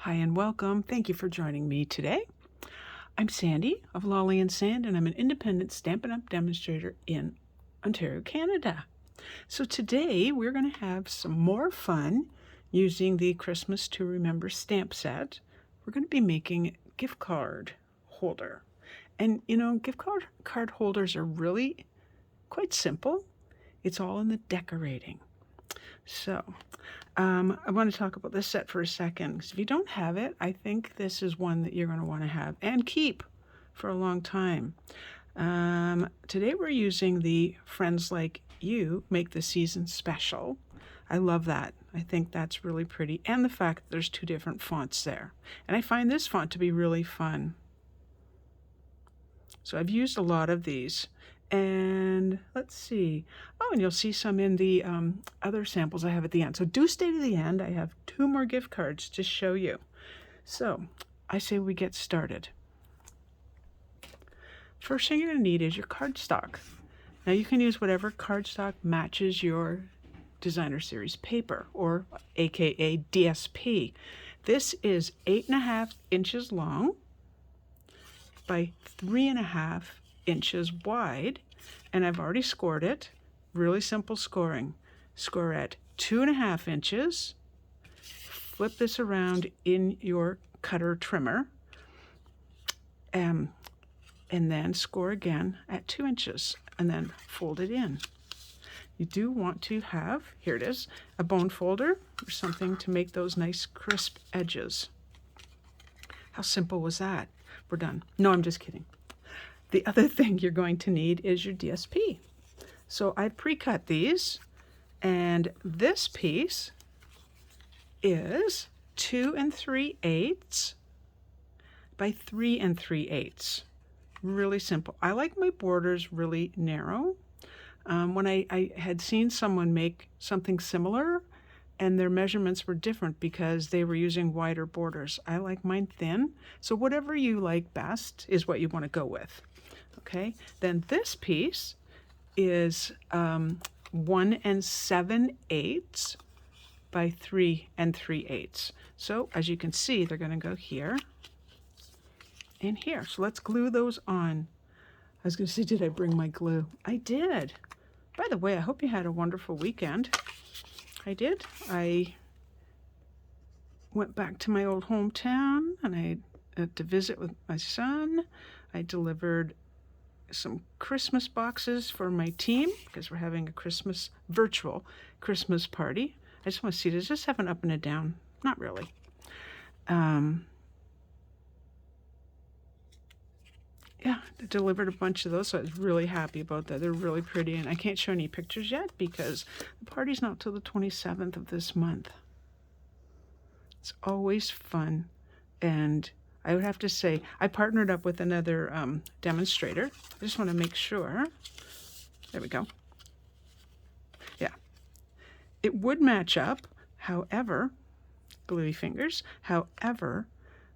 Hi and welcome. Thank you for joining me today. I'm Sandy of Lolly and Sand, and I'm an independent Stampin' Up! Demonstrator in Ontario, Canada. So today we're going to have some more fun using the Christmas to Remember stamp set. We're going to be making a gift card holder. And you know, gift card holders are really quite simple. It's all in the decorating. So I want to talk about this set for a second, because if you don't have it, I think this is one that you're going to want to have and keep for a long time. Today we're using the Friends Like You Make the Season Special. I love that. I think that's really pretty, and the fact that there's two different fonts there. And I find this font to be really fun. So I've used a lot of these. And let's see. Oh, and you'll see some in the other samples I have at the end. So do stay to the end. I have 2 more gift cards to show you. So I say we get started. First thing you're going to need is your cardstock. Now you can use whatever cardstock matches your designer series paper, or aka DSP. This is 8.5 inches long by 3.5 inches wide, and I've already scored it. Really simple scoring. Score at 2.5 inches. Flip this around in your cutter trimmer, and then score again at 2 inches, and then fold it in. You do want to have, here it is, a bone folder or something to make those nice crisp edges. How simple was that? We're done. No, I'm just kidding. The other thing you're going to need is your DSP. So I pre-cut these, and this piece is 2 3/8 by 3 3/8. Really simple. I like my borders really narrow. When I had seen someone make something similar, and their measurements were different because they were using wider borders. I like mine thin. So whatever you like best is what you want to go with. Okay, then this piece is 1 7/8 by 3 3/8. So as you can see, they're going to go here and here. So let's glue those on. I was going to say, did I bring my glue? I did. By the way, I hope you had a wonderful weekend. I did. I went back to my old hometown, and I had to visit with my son. I delivered some Christmas boxes for my team, because we're having a virtual Christmas party. I just want to see, does this have an up and a down? Not really. Yeah, I delivered a bunch of those, so I was really happy about that. They're really pretty, and I can't show any pictures yet because the party's not till the 27th of this month. It's always fun, and I would have to say, I partnered up with another demonstrator. I just want to make sure. There we go. Yeah. It would match up, however, gluey fingers, however,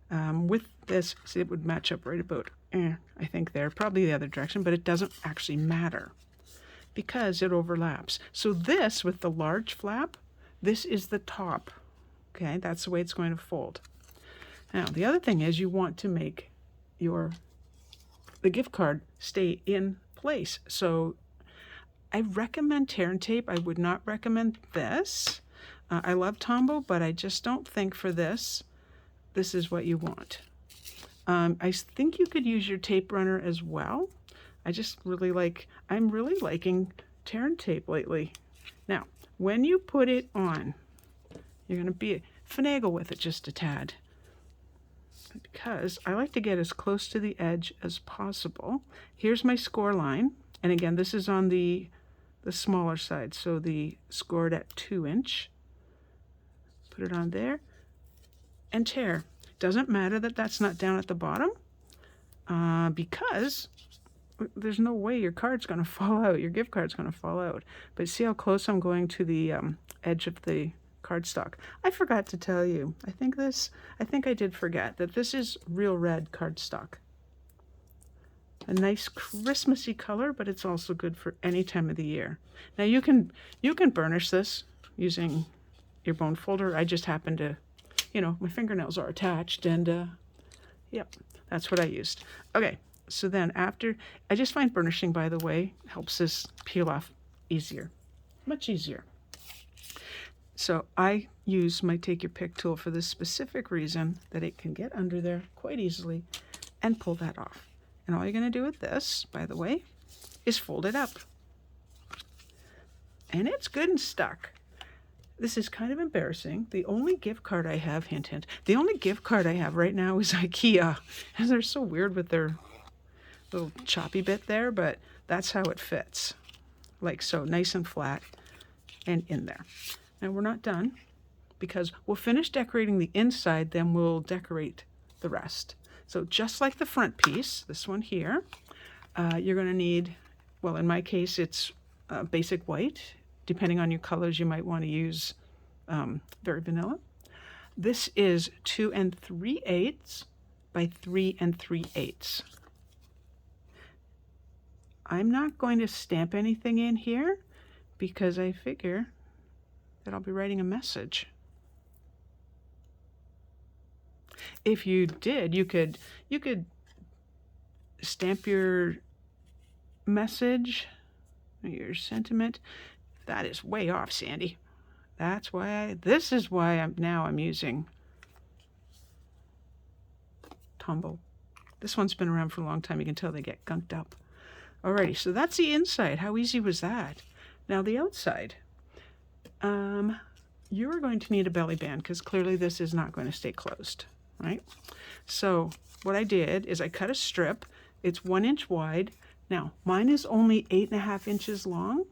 with this, see, it would match up right about, I think there, probably the other direction, but it doesn't actually matter because it overlaps. So this, with the large flap, this is the top. Okay, that's the way it's going to fold. Now, the other thing is you want to make the gift card stay in place. So I recommend tear and tape. I would not recommend this. I love Tombow, but I just don't think for this is what you want. I think you could use your tape runner as well. I'm really liking tear and tape lately. Now, when you put it on, you're going to finagle with it just a tad, because I like to get as close to the edge as possible. Here's my score line, and again, this is on the smaller side, so the scored at 2 inch. Put it on there and tear. Doesn't matter that that's not down at the bottom, because there's no way your card's going to fall out. Your gift card's going to fall out. But see how close I'm going to the edge of the cardstock. I forgot to tell you. I think I did forget that this is real red cardstock. A nice Christmassy color, but it's also good for any time of the year. Now you can burnish this using your bone folder. I just happen to you know, my fingernails are attached, and yep, that's what I used. Okay, so then after, I just find burnishing, by the way, helps this peel off easier, much easier. So I use my Take Your Pick tool for this specific reason, that it can get under there quite easily and pull that off. And all you're going to do with this, by the way, is fold it up. And it's good and stuck. This is kind of embarrassing. The only gift card I have, hint, hint, the only gift card I have right now is IKEA. And they're so weird with their little choppy bit there, but that's how it fits. Like so, nice and flat and in there. Now we're not done, because we'll finish decorating the inside, then we'll decorate the rest. So just like the front piece, this one here, you're going to need, well, in my case, it's basic white. Depending on your colors, you might want to use very vanilla. This is 2 3/8 by 3 3/8. I'm not going to stamp anything in here because I figure that I'll be writing a message. If you did, you could stamp your message, your sentiment. That is way off, Sandy. That's why this is why I'm using Tombow. This one's been around for a long time. You can tell they get gunked up. Alrighty, so that's the inside. How easy was that? Now the outside. You're going to need a belly band because clearly this is not going to stay closed, right? So what I did is I cut a strip. It's 1 inch wide. Now mine is only 8.5 inches long,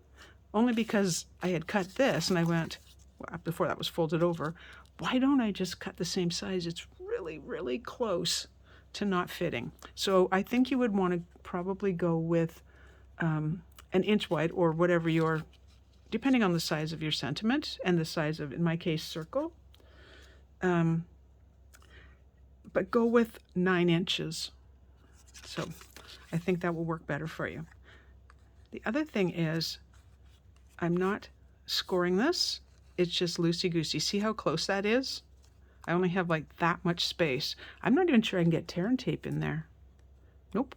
only because I had cut this and I went, well, before that was folded over, why don't I just cut the same size? It's really, really close to not fitting. So I think you would want to probably go with an inch wide or whatever your, depending on the size of your sentiment and the size of, in my case, circle. But go with 9 inches. So I think that will work better for you. The other thing is, I'm not scoring this. It's just loosey-goosey. See how close that is? I only have like that much space. I'm not even sure I can get tear and tape in there. Nope.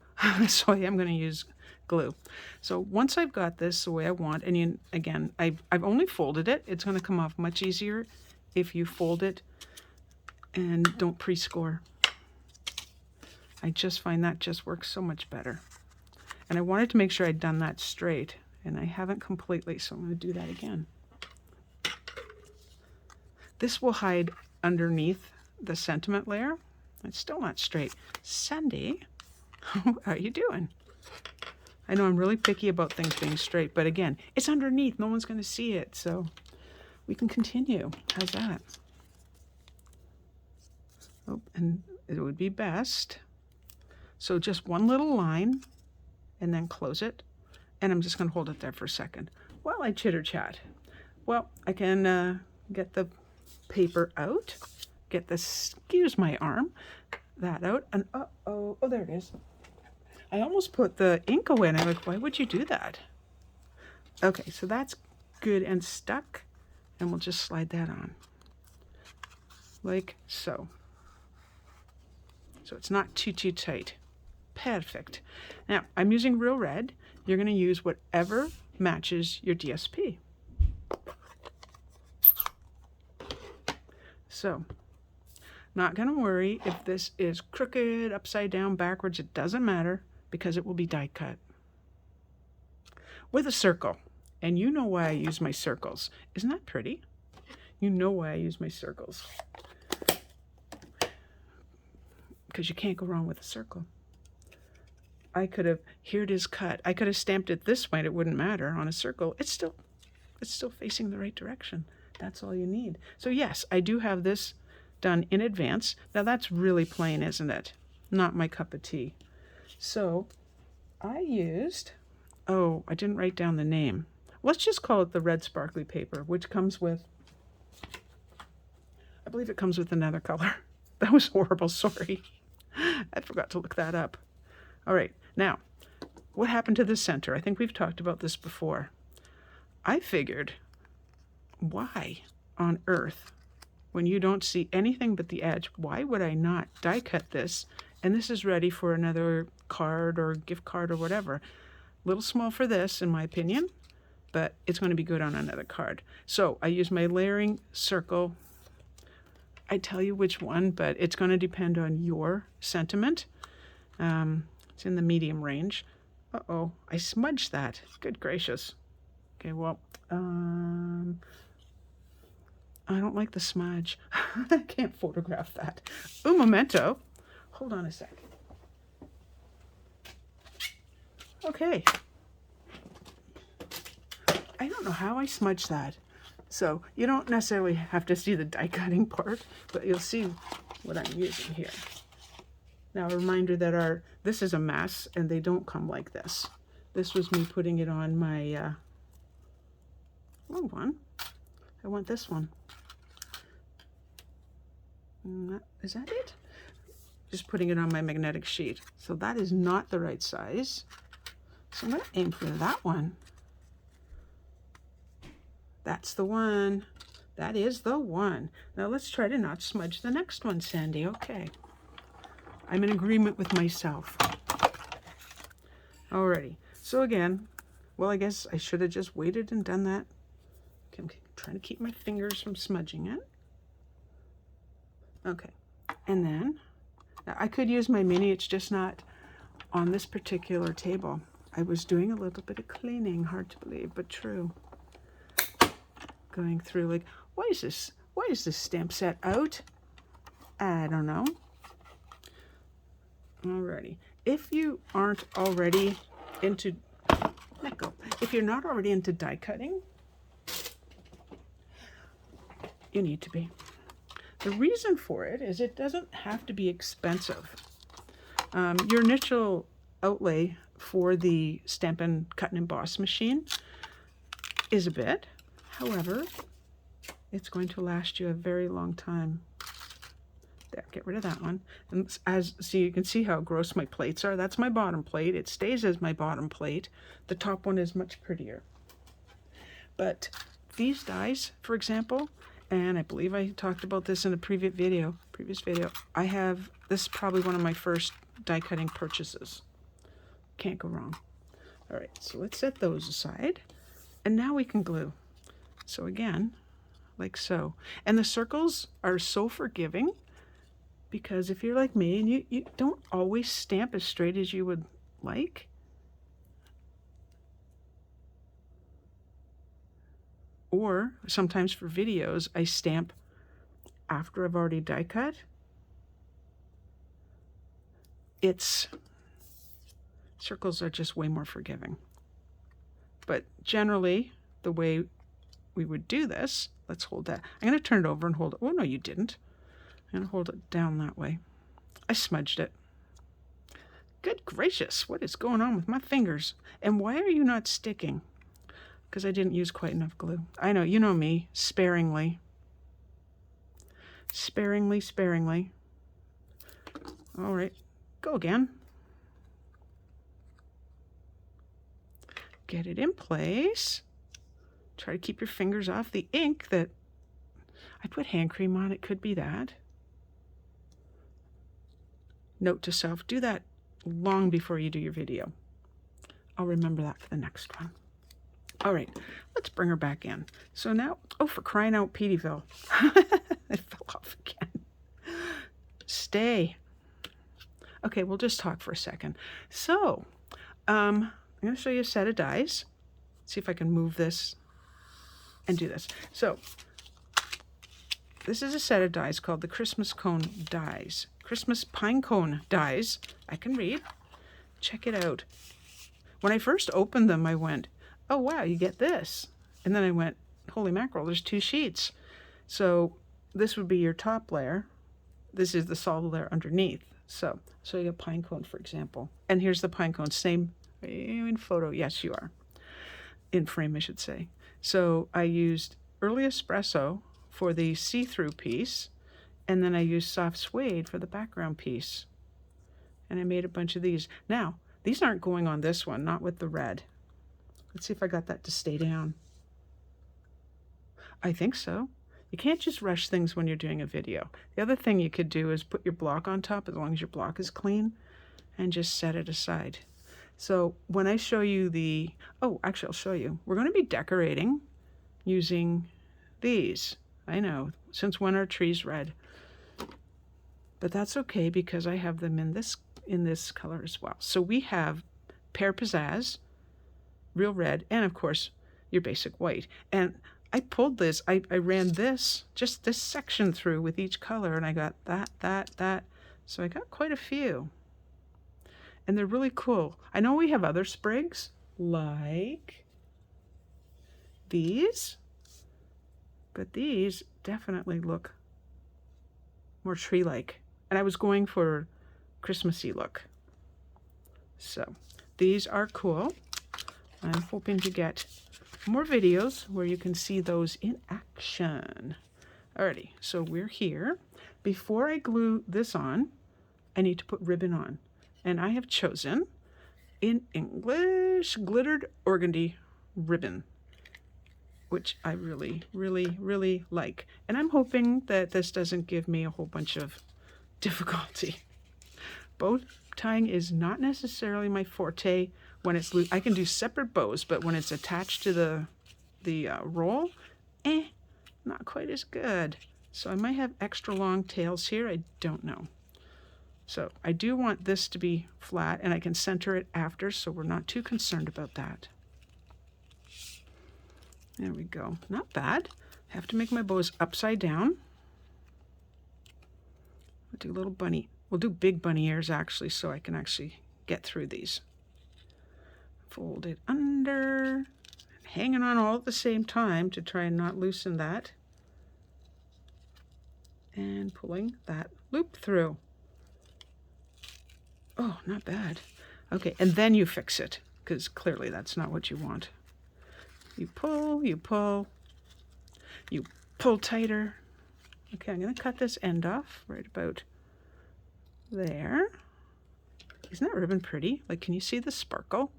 So I am going to use glue. So once I've got this the way I want, and again, I've only folded it. It's going to come off much easier if you fold it and don't pre-score. I just find that just works so much better. And I wanted to make sure I'd done that straight, and I haven't completely, so I'm going to do that again. This will hide underneath the sentiment layer. It's still not straight. Sandy, how are you doing? I know I'm really picky about things being straight, but again, it's underneath. No one's going to see it, so we can continue. How's that? Oh, and it would be best. So just one little line, and then close it. And I'm just going to hold it there for a second while I chitter chat. Well, I can get the paper out, get this, excuse my arm, that out, and oh, there it is. I almost put the ink away, and I'm like, why would you do that? Okay, so that's good and stuck, and we'll just slide that on, like so. So it's not too tight. Perfect. Now, I'm using real red. You're going to use whatever matches your DSP. So, not going to worry if this is crooked, upside down, backwards. It doesn't matter because it will be die cut. With a circle. And you know why I use my circles. Isn't that pretty? You know why I use my circles. Because you can't go wrong with a circle. I could have, here it is cut. I could have stamped it this way and it wouldn't matter on a circle. It's still facing the right direction. That's all you need. So yes, I do have this done in advance. Now that's really plain, isn't it? Not my cup of tea. So I used, oh, I didn't write down the name. Let's just call it the red sparkly paper, which comes with, I believe it comes with another color. That was horrible, sorry. I forgot to look that up. All right, now, what happened to the center? I think we've talked about this before. I figured, why on earth when you don't see anything but the edge. Why would I not die cut this? And this is ready for another card or gift card or whatever. A little small for this, in my opinion, but it's going to be good on another card. So I use my layering circle. I tell you which one, but it's going to depend on your sentiment. It's in the medium range. Uh-oh, I smudged that. Good gracious. Okay, well, I don't like the smudge. I can't photograph that. Un momento. Hold on a sec. Okay. I don't know how I smudged that. So you don't necessarily have to see the die cutting part, but you'll see what I'm using here. Now a reminder that this is a mess and they don't come like this. This was me putting it on my wrong one. I want this one. Is that it? Just putting it on my magnetic sheet. So that is not the right size. So I'm going to aim for that one. That's the one. That is the one. Now let's try to not smudge the next one, Sandy. Okay. I'm in agreement with myself. Alrighty. So again, well, I guess I should have just waited and done that. Okay, I'm trying to keep my fingers from smudging it. Okay. And then, now I could use my mini, it's just not on this particular table. I was doing a little bit of cleaning, hard to believe, but true. Going through like, why is this stamp set out? I don't know. Alrighty. If you aren't already into, let go. If you're not already into die cutting, you need to be. The reason for it is it doesn't have to be expensive. Your initial outlay for the Stampin' Cut and Emboss machine is a bit. However, it's going to last you a very long time. There, get rid of that one. And so you can see how gross my plates are. That's my bottom plate. It stays as my bottom plate. The top one is much prettier. But these dies, for example, and I believe I talked about this in a previous video. I have, this is probably one of my first die cutting purchases. Can't go wrong. All right, so let's set those aside. And now we can glue. So again, like so. And the circles are so forgiving because if you're like me and you don't always stamp as straight as you would like, or sometimes for videos, I stamp after I've already die cut. Circles are just way more forgiving. But generally, the way we would do this, let's hold that. I'm going to turn it over and hold it. Oh, no, you didn't. I'm going to hold it down that way. I smudged it. Good gracious, what is going on with my fingers? And why are you not sticking? Because I didn't use quite enough glue. I know, you know me, sparingly. Sparingly, sparingly. All right, go again. Get it in place. Try to keep your fingers off the ink that I put hand cream on. It could be that. Note to self, do that long before you do your video. I'll remember that for the next one. All right, let's bring her back in. So now, oh, for crying out, Peteyville. It fell off again. Stay. Okay, we'll just talk for a second. So, I'm going to show you a set of dies. See if I can move this and do this. So, this is a set of dies called the Christmas Cone Dies. Christmas Pine Cone Dies. I can read. Check it out. When I first opened them, I went, oh, wow, you get this. And then I went, holy mackerel, there's 2 sheets. So this would be your top layer. This is the solid layer underneath. So you get pine cone, for example. And here's the pine cone. Same in photo. Yes, you are. In frame, I should say. So I used Early Espresso for the see-through piece. And then I used soft suede for the background piece. And I made a bunch of these. Now, these aren't going on this one, not with the red. Let's see if I got that to stay down. I think so. You can't just rush things when you're doing a video. The other thing you could do is put your block on top as long as your block is clean and just set it aside. So when I show you oh, actually I'll show you. We're going to be decorating using these. I know, since when are trees red? But that's okay because I have them in this color as well. So we have Pear Pizzazz, real red, and of course your basic white. And I pulled this, I ran just this section through with each color, and I got that. So I got quite a few. And they're really cool. I know we have other sprigs, like these, but these definitely look more tree-like. And I was going for Christmassy look. So these are cool. I'm hoping to get more videos where you can see those in action. Alrighty, so we're here. Before I glue this on, I need to put ribbon on. And I have chosen, in English, glittered organdy ribbon, which I really, really, really like. And I'm hoping that this doesn't give me a whole bunch of difficulty. Bow tying is not necessarily my forte. When it's loose, I can do separate bows, but when it's attached to the roll, not quite as good. So I might have extra long tails here. I don't know. So I do want this to be flat, and I can center it after, so we're not too concerned about that. There we go. Not bad. I have to make my bows upside down. I'll do a little bunny. We'll do big bunny ears actually, so I can actually get through these. Fold it under, hanging on all at the same time to try and not loosen that. And pulling that loop through. Oh, not bad. Okay, and then you fix it, because clearly that's not what you want. You pull, you pull, you pull tighter. Okay, I'm going to cut this end off right about there. Isn't that ribbon pretty? Like, can you see the sparkle?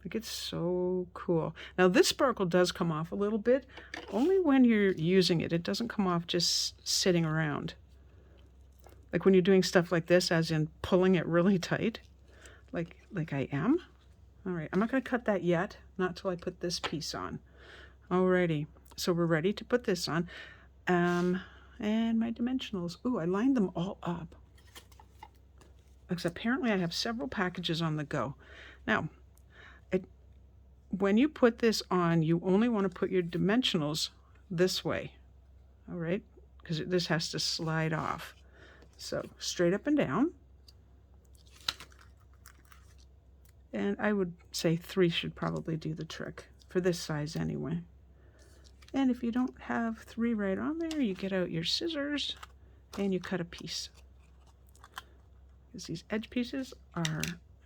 Like, it's so cool. Now, this sparkle does come off a little bit, only when you're using it. It doesn't come off just sitting around. Like when you're doing stuff like this, as in pulling it really tight, like I am. All right, I'm not going to cut that yet, not till I put this piece on. Alrighty, so we're ready to put this on. And my dimensionals. Ooh, I lined them all up. Because apparently I have several packages on the go. Now, when you put this on, you only want to put your dimensionals this way. All right, because this has to slide off. So straight up and down. And I would say 3 should probably do the trick for this size anyway. And if you don't have 3 right on there, you get out your scissors and you cut a piece. Because these edge pieces are,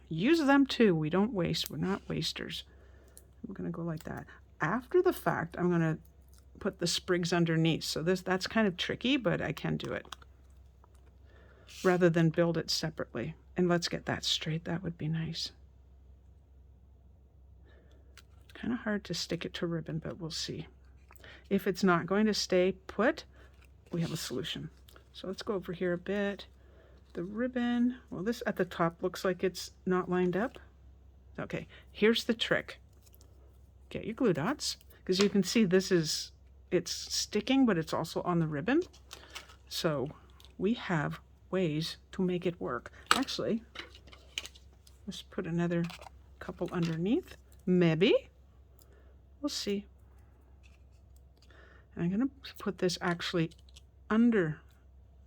use them too. We don't waste. We're not wasters. We're going to go like that. After the fact, I'm going to put the sprigs underneath. So that's kind of tricky, but I can do it. Rather than build it separately. And let's get that straight. That would be nice. Kind of hard to stick it to ribbon, but we'll see. If it's not going to stay put, we have a solution. So let's go over here a bit. The ribbon, well, this at the top looks like it's not lined up. Okay, here's the trick. Get your glue dots, because you can see it's sticking, but it's also on the ribbon. So we have ways to make it work. Actually, let's put another couple underneath. Maybe. We'll see. And I'm going to put this actually under.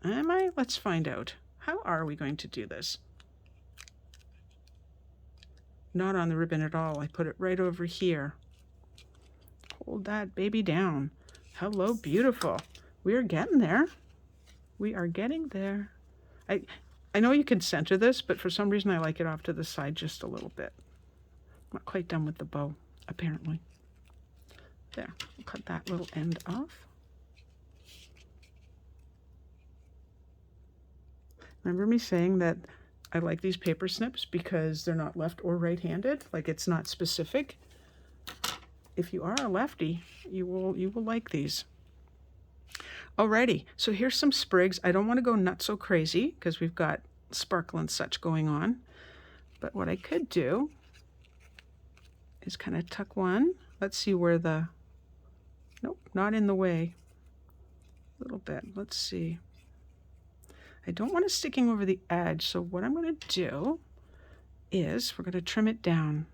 Am I? Let's find out. How are we going to do this? Not on the ribbon at all. I put it right over here. Hold that baby down. Hello, beautiful. We are getting there. We are getting there. I know you can center this, but for some reason I like it off to the side just a little bit. I'm not quite done with the bow, apparently. There, we'll cut that little end off. Remember me saying that I like these paper snips because they're not left or right-handed, like it's not specific. if you are a lefty, you will like these. Alrighty, so here's some sprigs. I don't want to go nuts so crazy because we've got sparkle and such going on. But what I could do is kind of tuck one. Let's see where the, nope, not in the way. A little bit, let's see. I don't want it sticking over the edge, so what I'm going to do is we're going to trim it down.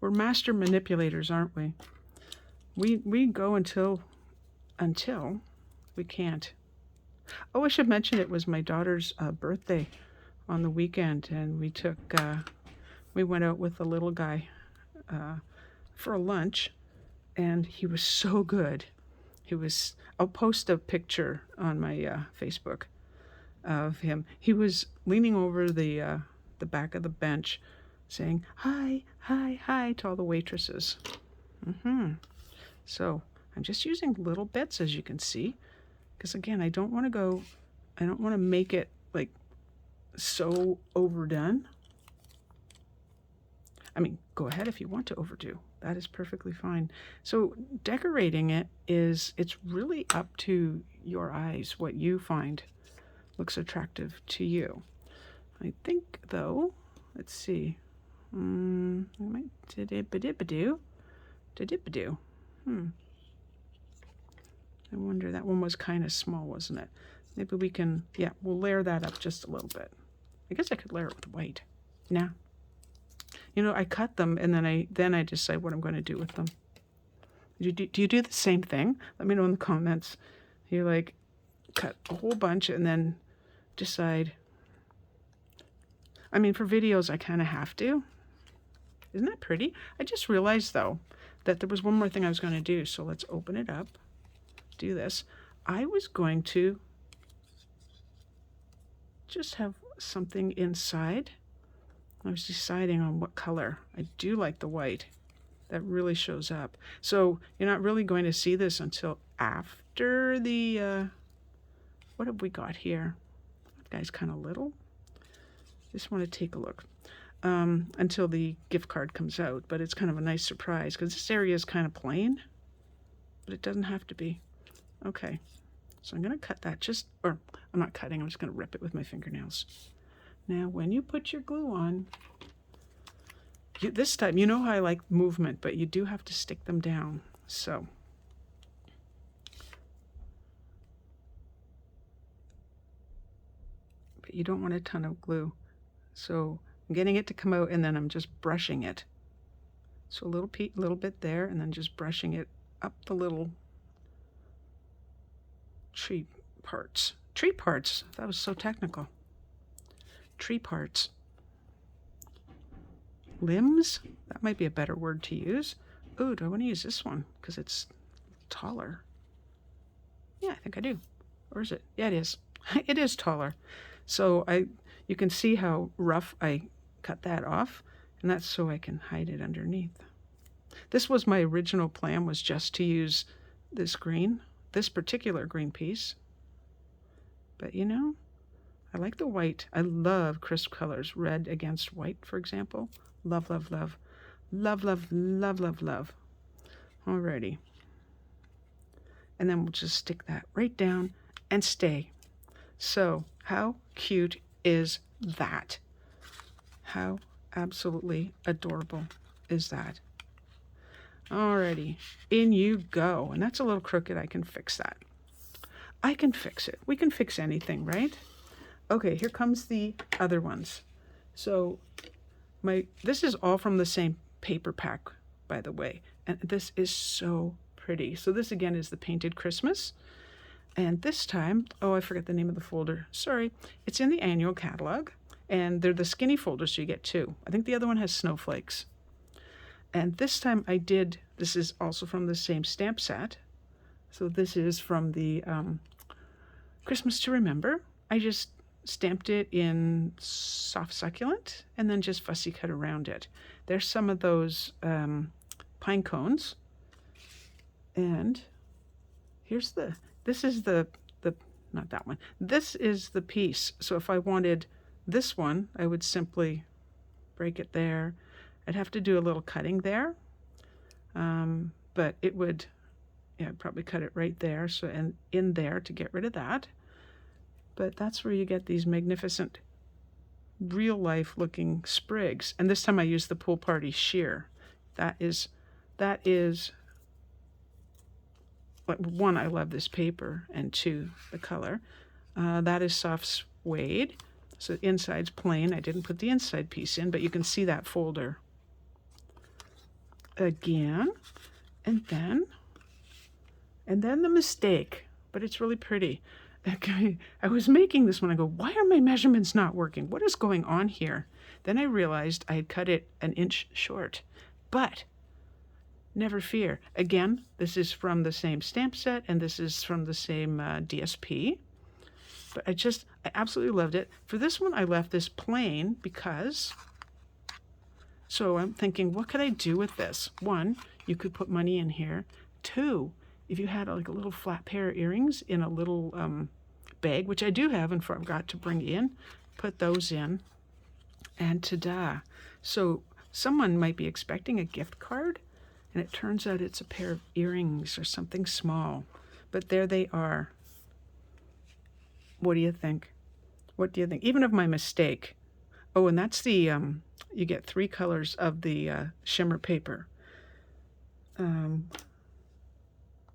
We're master manipulators, aren't we? We go until we can't. Oh, I should mention it was my daughter's birthday on the weekend, and we went out with the little guy for a lunch, and he was so good. I'll post a picture on my Facebook of him. He was leaning over the back of the bench saying hi, hi, hi to all the waitresses. So I'm just using little bits, as you can see, because again, I don't want to make it like so overdone. I mean, go ahead if you want to overdo. That is perfectly fine. So decorating it's really up to your eyes, what you find looks attractive to you. I think though, let's see. I might da-dip-a-dip-a-do. I wonder, that one was kind of small, wasn't it? Maybe we can, yeah, we'll layer that up just a little bit. I guess I could layer it with white. Nah. You know, I cut them and then I decide what I'm going to do with them. Do you do the same thing? Let me know in the comments. You like cut a whole bunch and then decide. I mean, for videos, I kind of have to. Isn't that pretty? I just realized though that there was one more thing I was going to do. So let's open it up. Do this. I was going to just have something inside. I was deciding on what color. I do like the white. That really shows up. So you're not really going to see this until after the, what have we got here? That guy's kind of little. Just want to take a look until the gift card comes out. But it's kind of a nice surprise because this area is kind of plain, but it doesn't have to be. Okay, so I'm going to cut that or I'm not cutting, I'm just going to rip it with my fingernails. Now, when you put your glue on, this time, you know how I like movement, but you do have to stick them down. So, but you don't want a ton of glue. So I'm getting it to come out, and then I'm just brushing it. So a little bit there, and then just brushing it up the little tree parts. Tree parts, that was so technical. Tree parts. Limbs? That might be a better word to use. Oh, do I want to use this one? Because it's taller. Yeah, I think I do. Or is it? Yeah, it is. It is taller. So you can see how rough I cut that off. And that's so I can hide it underneath. This was my original plan, was just to use this green, this particular green piece. But you know, I like the white. I love crisp colors. Red against white, for example. Love, love, love. Love, love, love, love, love. Alrighty. And then we'll just stick that right down and stay. So, how cute is that? How absolutely adorable is that? Alrighty, in you go. And that's a little crooked. I can fix that. I can fix it. We can fix anything, right? Okay, here comes the other ones. So this is all from the same paper pack, by the way. And this is so pretty. So this again is the Painted Christmas. And this time, oh, I forgot the name of the folder. Sorry. It's in the annual catalog. And they're the skinny folders, so you get two. I think the other one has snowflakes. And this time this is also from the same stamp set. So this is from the Christmas to Remember. I just stamped it in soft succulent and then just fussy cut around it. There's some of those pine cones. And here's this is not that one. This is the piece. So if I wanted this one, I would simply break it there I'd have to do a little cutting there, but it would, yeah, I'd probably cut it right there, so, and in there to get rid of that. But that's where you get these magnificent real life looking sprigs. And this time I used the Pool Party sheer. That is like, one, I love this paper, and two, the color. That is soft suede. So the inside's plain. I didn't put the inside piece in, but you can see that folder again. And then the mistake, but it's really pretty. Okay, I was making this one. I go, why are my measurements not working? What is going on here? Then I realized I had cut it an inch short, but never fear. Again, this is from the same stamp set, and this is from the same DSP. But I absolutely loved it. For this one, I left this plain because, so I'm thinking, what could I do with this? One, you could put money in here. Two, if you had like a little flat pair of earrings in a little bag, which I do have and forgot to bring in, put those in, and ta-da. So someone might be expecting a gift card, and it turns out it's a pair of earrings or something small. But there they are. What do you think? What do you think? Even of my mistake. Oh, and that's the, you get 3 colors of the shimmer paper,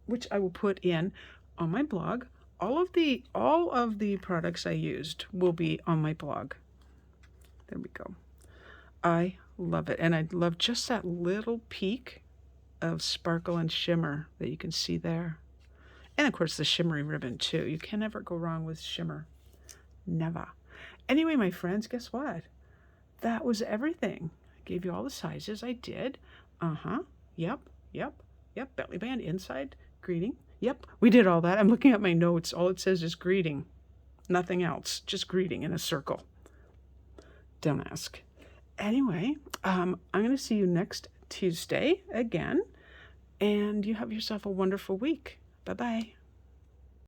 which I will put in on my blog. All of the products I used will be on my blog. There we go. I love it. And I love just that little peak of sparkle and shimmer that you can see there. And of course the shimmery ribbon too. You can never go wrong with shimmer. Never. Anyway, my friends, guess what? That was everything. I gave you all the sizes. I did. Yep. Belly band inside. Greeting. Yep, we did all that. I'm looking at my notes. All it says is greeting. Nothing else. Just greeting in a circle. Don't ask. Anyway, I'm going to see you next Tuesday again. And you have yourself a wonderful week. Bye-bye.